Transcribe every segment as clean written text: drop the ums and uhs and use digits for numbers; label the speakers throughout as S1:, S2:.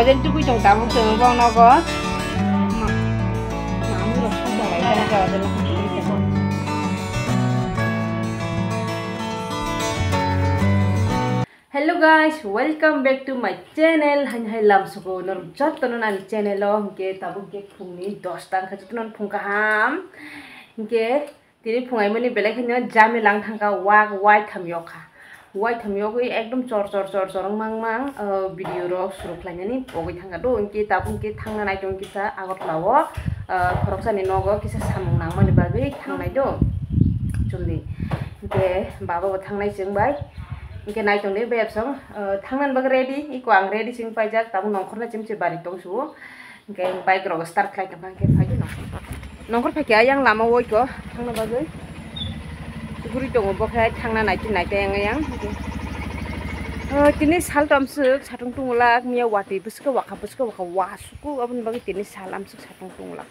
S1: jen tu kucing tamu bang nogo. Mami lo sudah lagi kan kalau Hello guys, welcome back to my channel. Hanya lam suko norjat tonon ani channel lo. Hingke tabu ke phungni 10 tang khaju tonon phung kaham. Hingke tini phungai mani belai khanya jami lang thangka wak wai thamyoka. Wai thamyoka ekdom chor mang video ro suru khlanyani pogoi thangka do. Hingke tabu hingke thangna nai tong kisa agot lawo khoroksa ni nogo kisa samung nang mani bagai thangnai do. Chulni hingke baba bo thangnai jengbai. Mungkin naik tong deh beb song, tangan bag ready, iku ang ready sing pajak, tamu nongkrong na cimci bari tong su, mungkin baik rogo start lagi kan kayak pagi nongkrong pakai ayang lama woi ko, tangan bagai, guri tong obok hai tangan naik yang, jenis hal tamsuk satung tungulak, mia wati buska waka wasuku, abun bagi jenis hal tamsuk satung tungulak.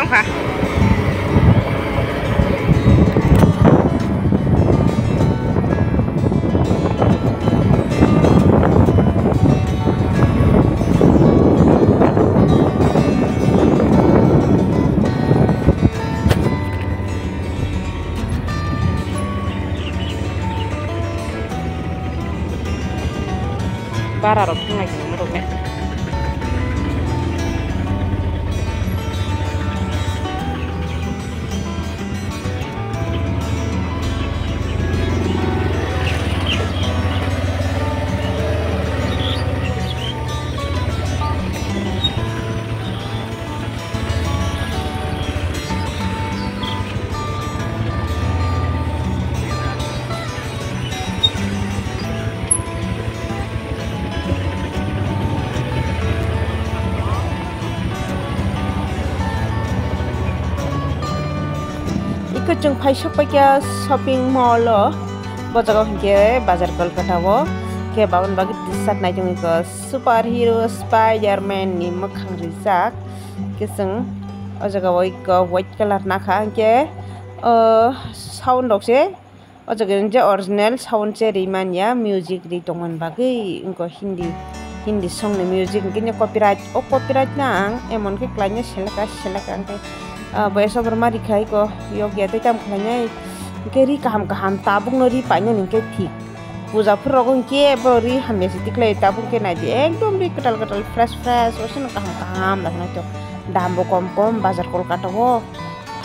S1: Hả? Bara rok ngay ng rok na. Kecung pai shopnya shopping mall lo, bocah kau ke bazar Kolkata wo, ke bawan bagi tisat naik jung ke superhero Spiderman ni makhang rizak, keseng, oja kau ke white color nakha ke, sound dok se, oja ke original sound se riman ya music di tongan bagi, engko Hindi song ni music, mungkin copyright nang, emon ke klanya silakan ke. Biasa bermari kai ko yogi ate tam khanya ke ri kaham tabung no ri panya ning ke thik puja phurong ke bori hamya sitik lai tabung ke na di ekdom ri ketal fresh osin kaham lakna to dambo kom bazar Kolkata wo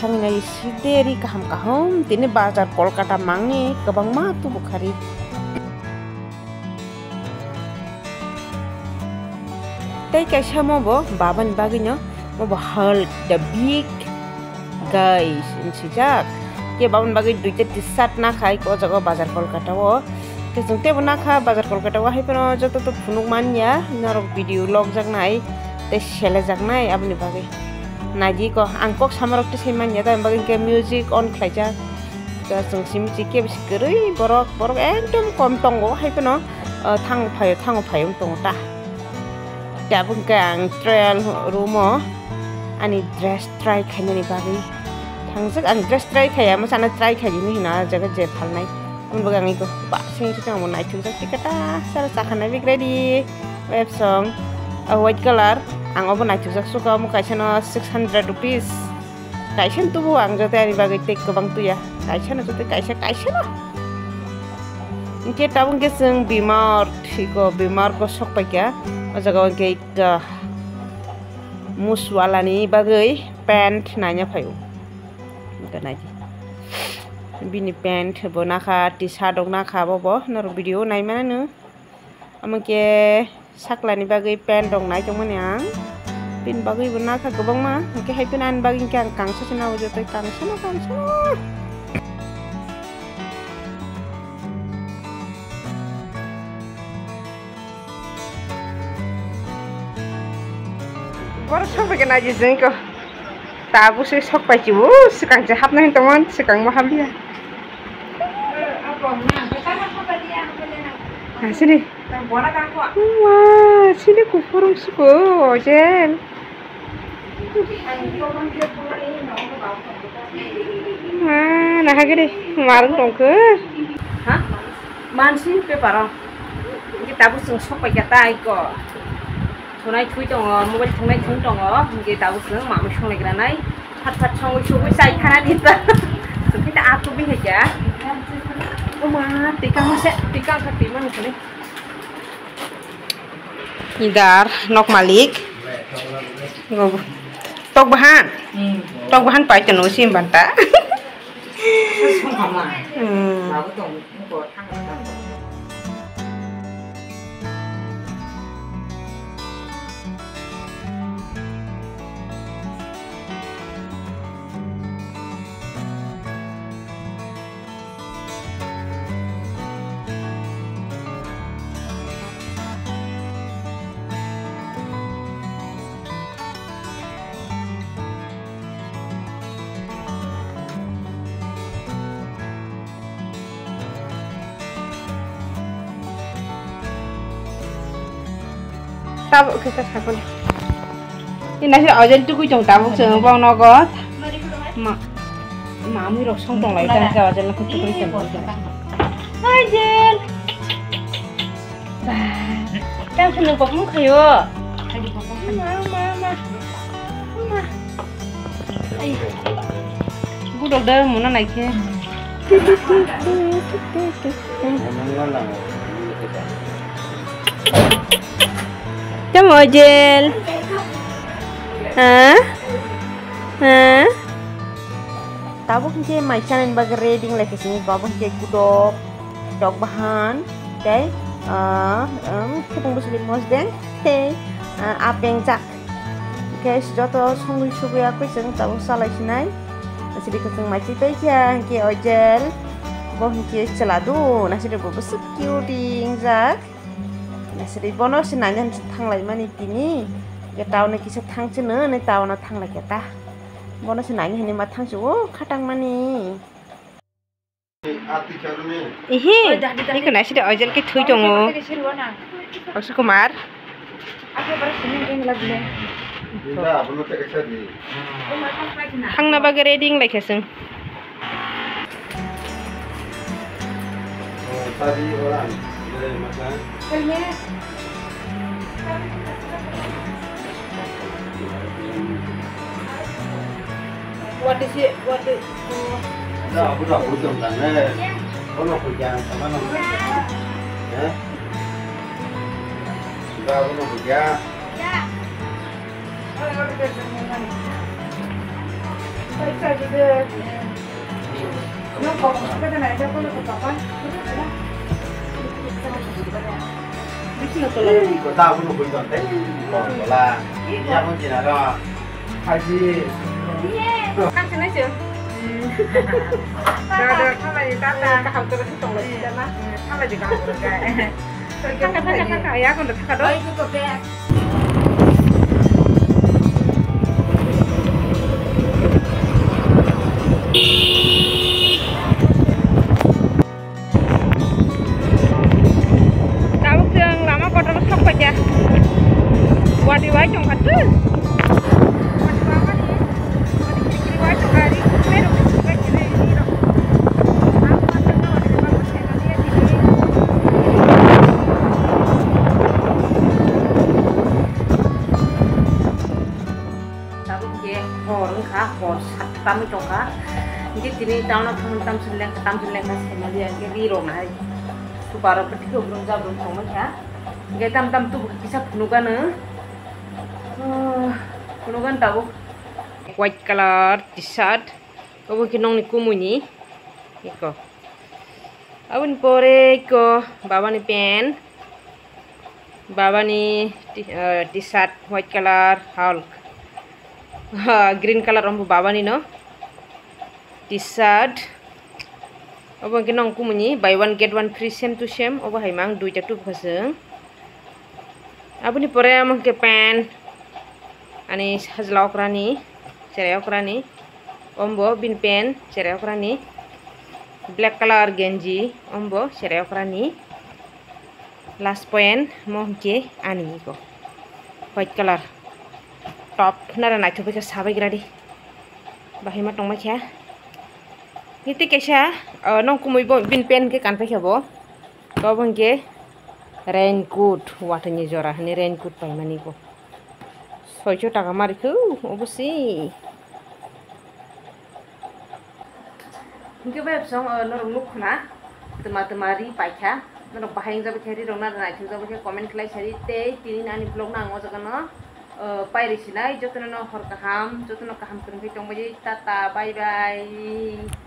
S1: thangna side ri kaham tini bazar Kolkata mangi kabang ma tu bukhari tai kaisa mo bo baban bagino mo bo hal the big guys sejak ke baun bagi duit tisat na khai ko jago bazar Kolkata wo ke jungte bana kha bazar Kolkata wo hai pano joto to phunuk man ya narok video log jak nai te shele jak nai abni bagi naji ko angkok samarok te seman ya ta bagi ke music on khlaija ka jung sim chi ke biskeri borok ekdom kom tongo hai pano thang phai tong ta dabung kang trail rumo ani dress try khanya ni bagi thangsak ang dress try khaya masana try khaji ni na jaga je phalnai un bagang iko ba sing chang mo nai thungsak tikata sara sakhana big ready web song a white color ang obo nai thungsak suka mo kaisa no 600 rupees kaisa tu bu ang jate ani bagi tek kabang tu ya kaisa no no inke tabung ke sing bimar ko sok pa kya o jaga ke muswala ni bagai pant nanya payu naji bini pant bo nakha t-shirt dok nakha bo nor video nai mana nu amake sakla ni bagai pant dok nai jong manya pin bagai bo nakha gobang ma ke hai pinan bagai kang kangsa sina wo jotai kangsa Baru sampai kena aja sengko. Tabu sih sok pacu, sekarang jahap nih teman, sekarang mau habis ya. Nah sini. Wah, sini kurung suku, Jen. Nah gini, kemarin dong ke. Hah? Mansi peparong. Kita busung sok pakai tai kok. Tunai thui dong, mobile tunai thui dong, kita busung mak musung lagi nanai. Pat song suku saya karena kita. So kita aku bih aja. Oh mah, tikang kati mana sini? Idar, nok malik. Tok bahan pai cenu sim banta. Tabuk kita sakun. Ini nasi aja itu kucing tabuk sebang nagot. Mami rosong tong lagi dan aja nak kucing. Ajen. Tang seneng pokok kayo. Mama. Ay. Gudok dah mana naiknya? Tamo Jel. Hah? Tabuk je macam bagai reading lagi sini babuk je kudok dog bahan, okay? Kita mesti limos deng, okay? Apa yang cak? Guys, jodoh sungguh suku aku seng tabuk salah sinai. Nasi dikasih macam tu je, ke ojel. Boh ke celadu, nasi dibubus cute zak. Nasi bono senanya tang lagi mana ini? Ya tahu nak kisah tang cina, ni tahu nak tang lagi ta. Bono senanya ni mat tang cuo, katang mani. Ini kan nasi dah ajar ke thui jongo. Maksud Kumar? Aku baru sini lagi le. Tang na bagai reading lagi seng.
S2: Tadi orang.
S1: What is it?
S2: Dah, budak hujung kan? Kono hujan sama nama. Ya. Sudah kono hujan. Ya.
S1: Baik saja deh. Nggak kok, kita nak ada kono kapan?
S2: Kau tahu kono hujan teh? Kau lah. Iya pun tidak ada. Haji.
S1: Kan sini aja. Dah, kalau di tata, kaham terus itu lagi mana? Kalau di kaham terus kayak. Kakak ya, aku udah kakak doang. Itu kebek. Tahu yang lama kau terus sok aja. Wadi-wadi cong kata. Kami coba, jadi ini tahun tam seleng kasih dia jadi romai. Tu baru pergi belum sama ya. Kita tam tu bisa penukan tahu. White color t-shirt, kau kinong ni kumuni, iko. Awin pore iko, baba ni pen, baba ni t-shirt white color Hulk. Green color rombo baba ni no t-shirt obo kinong kumuni buy one get one free same to same obo haimang dui jatu khaseng abuni pore among ke pen ani hajlaw krani cerai okrani ombo bin pen cerai okrani black color genji ombo cerai okrani last point mohke ani ko white color top nara naik tuh sabai gradi bahima tong makia niti kesha nong kumui bo bin pen ke kan pakai bo kau bangke raincoat watanya jora ni raincoat pai mani ko 600 টাকা মারি খুব অবশ্যই Hingga web song norong lukna teman-temari paika norong bahayang jabe kari rona na itu jabe ke komen kelai sari te tini ani blog na ngo jagana pairi sinai jotono hor kaham jotono kaham kurang tong bayi tata bye bye